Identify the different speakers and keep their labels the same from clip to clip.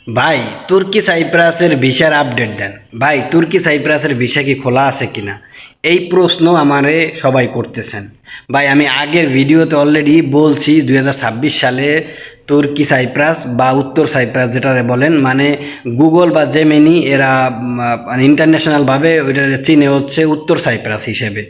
Speaker 1: ভাই তুর্কি সাইপ্রাসের ভিসার আপডেট দেন। ভাই তুর্কি সাইপ্রাসের ভিসা কি খোলা আছে কিনা, এই প্রশ্ন আমারে সবাই করতেছেন। ভাই আমি আগের ভিডিওতে অলরেডি বলছি 2026 সালে তুর্কি সাইপ্রাস বা উত্তর সাইপ্রাস যেটারে বলেন, মানে গুগল বা জেমিনি এরা মানে ইন্টারন্যাশনালভাবে ওইটা চিনে হচ্ছে উত্তর সাইপ্রাস হিসেবে,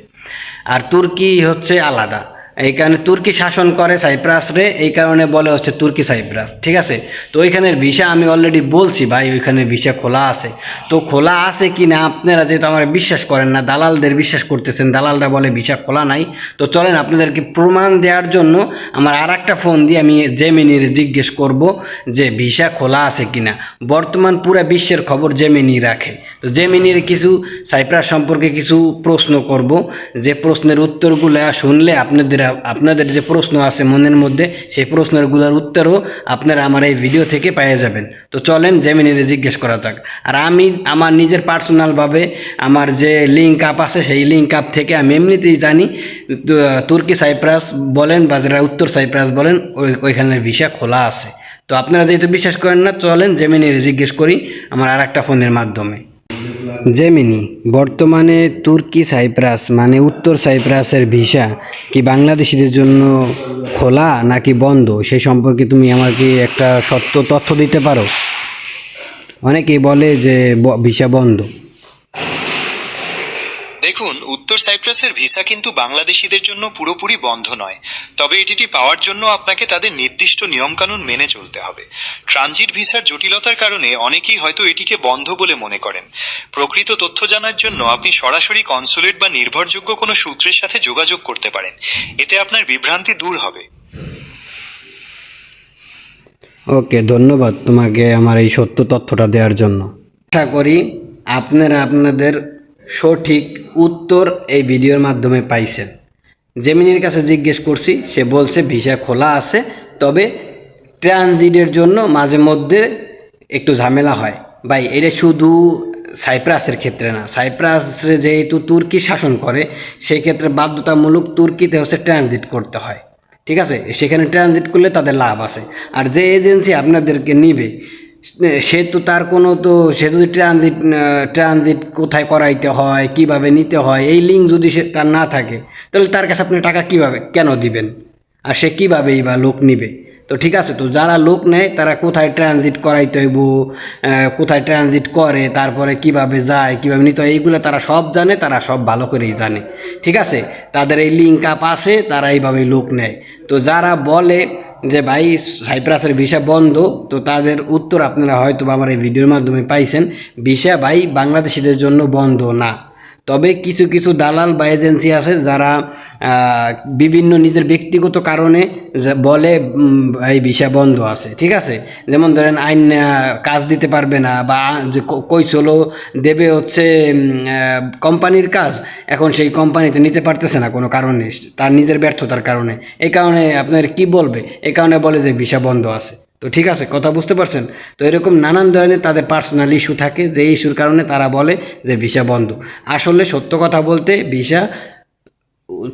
Speaker 1: আর তুর্কি হচ্ছে আলাদা। এই কারণে তুর্কি শাসন করে সাইপ্রাসরে, এই কারণে বলে হচ্ছে তুর্কি সাইপ্রাস, ঠিক আছে। তো ওইখানের ভিসা আমি অলরেডি বলছি ভাই ওইখানের ভিসা খোলা আছে। তো খোলা আছে কি না আপনারা যেহেতু আমার বিশ্বাস করেন না, দালালদের বিশ্বাস করতেছেন, দালালরা বলে ভিসা খোলা নাই। তো চলেন আপনাদেরকে প্রমাণ দেওয়ার জন্য আমার আর একটা ফোন দিয়ে আমি জেমিনির জিজ্ঞেস করব যে ভিসা খোলা আছে কি না। বর্তমান পুরো বিশ্বের খবর জেমিনি রাখে। তো জেমিনির কিছু সাইপ্রাস সম্পর্কে কিছু প্রশ্ন করব, যে প্রশ্নের উত্তরগুলো শুনলে আপনাদের যে প্রশ্ন আছে মনের মধ্যে, সেই প্রশ্নগুলোর উত্তরও আপনারা আমার এই ভিডিও থেকে পেয়ে যাবেন। তো চলেন জেমিনিরে জিজ্ঞেস করা যাক। আর আমি আমার নিজের পার্সোনালভাবে আমার যে লিঙ্ক আপ আছে সেই লিঙ্ক আপ থেকে আমি এমনিতেই জানি তুর্কি সাইপ্রাস বলেন বা যারা উত্তর সাইপ্রাস বলেন ওইখানের ভিসা খোলা আছে। তো আপনারা যেহেতু বিশ্বাস করেন না, চলেন জেমিনিরে জিজ্ঞেস করি আমার আর একটা ফোনের মাধ্যমে। জেমিনি, বর্তমানে তুর্কি সাইপ্রাস মানে উত্তর সাইপ্রাসের ভিসা কি বাংলাদেশিদের জন্য খোলা নাকি বন্ধ, সেই সম্পর্কে তুমি আমাকে একটা সত্য তথ্য দিতে পারো? অনেকেই বলে যে ভিসা বন্ধ।
Speaker 2: দেখুন, উত্তর সাইপ্রাসের ভিসা কিন্তু বাংলাদেশিদের জন্য পুরোপুরি বন্ধ নয়। তবে এটি পাওয়ার জন্য আপনাকে তাদের নির্দিষ্ট নিয়মকানুন মেনে চলতে হবে। ট্রানজিট ভিসার জটিলতার কারণে অনেকেই হয়তো এটিকে বন্ধ বলে মনে করেন। প্রকৃত তথ্য জানার জন্য আপনি সরাসরি কনসুলেট বা নির্ভরযোগ্য কোনো সূত্রের সাথে যোগাযোগ করতে পারেন। এতে আপনার বিভ্রান্তি দূর হবে।
Speaker 1: ওকে, ধন্যবাদ তোমাকে আমার এই সত্য তথ্যটা দেওয়ার জন্য। আশা করি আপনারা আপনাদের সঠিক উত্তর এই ভিডিওর মাধ্যমে পাইছেন। জেমিনির কাছে জিজ্ঞেস করছি, সে বলছে ভিসা খোলা আছে, তবে ট্রানজিটের জন্য মাঝে মধ্যে একটু ঝামেলা হয়। ভাই এটা শুধু সাইপ্রাসের ক্ষেত্রে না, সাইপ্রাসে যেহেতু তুর্কি শাসন করে সেই ক্ষেত্রে বাধ্যতামূলক তুর্কিতে হচ্ছে ট্রানজিট করতে হয়, ঠিক আছে। সেখানে ট্রানজিট করলে তাদের লাভ আছে। আর যে এজেন্সি আপনাদেরকে নিবে সে তো তার কোনো তো সে যদি ট্রানজিট কোথায় করাইতে হয়, কিভাবে নিতে হয়, এই লিঙ্ক যদি সে তার না থাকে, তাহলে তার কাছে আপনি টাকা কীভাবে কেন দিবেন, আর সে কীভাবেই বা লোক নিবে? তো ঠিক আছে, তো যারা লোক নেয় তারা কোথায় ট্রানজিট করাইতে হইব, কোথায় ট্রানজিট করে, তারপরে কিভাবে যায়, কীভাবে নিতে হয়, এইগুলো তারা সব জানে, তারা সব ভালো করেই জানে, ঠিক আছে। তাদের এই লিঙ্ক আপ আছে, তারা এইভাবেই লোক নেয়। তো যারা বলে যে ভাই সাইপ্রাসের ভিসা বন্ধ, তো তাদের উত্তর আপনারা হয়তো আমার এই ভিডিওর মাধ্যমে পাইছেন। ভিসা ভাই বাংলাদেশিদের জন্য বন্ধ না। তবে কিছু কিছু দালাল বা এজেন্সি আছে যারা বিভিন্ন নিজের ব্যক্তিগত কারণে বলে এই ভিসা বন্ধ আছে, ঠিক আছে। যেমন ধরেন আইন কাজ দিতে পারবে না, বা যে চলো দেবে হচ্ছে কোম্পানির কাজ, এখন সেই কোম্পানিতে নিতে পারতেছে না কোনো কারণে, তার নিজের ব্যর্থতার কারণে। এই কারণে আপনার কি বলবে, এই কারণে বলে যে ভিসা বন্ধ আছে। তো ঠিক আছে, কথা বুঝতে পারছেন? তো এরকম নানান ধরনের তাদের পার্সোনাল ইস্যু থাকে, যে ইস্যুর কারণে তারা বলে যে ভিসা বন্ধ। আসলে সত্য কথা বলতে ভিসা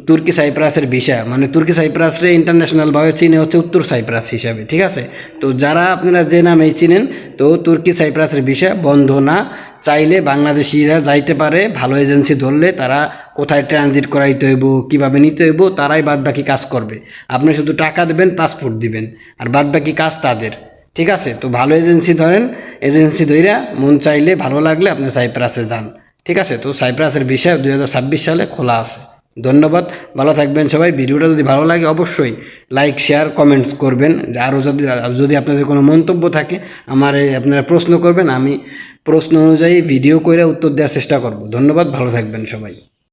Speaker 1: তুর্কি সাইপ্রাসের ভিসা মানে তুর্কি সাইপ্রাসরে ইন্টারন্যাশনালভাবে চিনে হচ্ছে উত্তর সাইপ্রাস হিসাবে, ঠিক আছে। তো যারা আপনারা যে নামেই চিনেন, তো তুর্কি সাইপ্রাসের ভিসা বন্ধ না। চাইলে বাংলাদেশিরা যাইতে পারে, ভালো এজেন্সি ধরলে তারা কোথায় ট্রানজিট করাইতে হইব, কীভাবে নিতে হইব, তারাই বাদবাকি কাজ করবে। আপনি শুধু টাকা দেবেন, পাসপোর্ট দিবেন, আর বাদবাকি কাজ তাদের, ঠিক আছে। তো ভালো এজেন্সি ধরেন, এজেন্সি ধইরা মন চাইলে ভালো লাগলে আপনি সাইপ্রাসে যান, ঠিক আছে। তো সাইপ্রাসের ভিসা 2026 সালে খোলা আছে। ধন্যবাদ, ভালো থাকবেন সবাই। ভিডিওটা যদি ভালো লাগে অবশ্যই লাইক, শেয়ার, কমেন্টস করবেন। আরও যদি আপনাদের কোনো মন্তব্য থাকে আপনারা প্রশ্ন করবেন, আমি প্রশ্ন অনুযায়ী ভিডিও করে উত্তর দেওয়ার চেষ্টা করব। ধন্যবাদ, ভালো থাকবেন সবাই।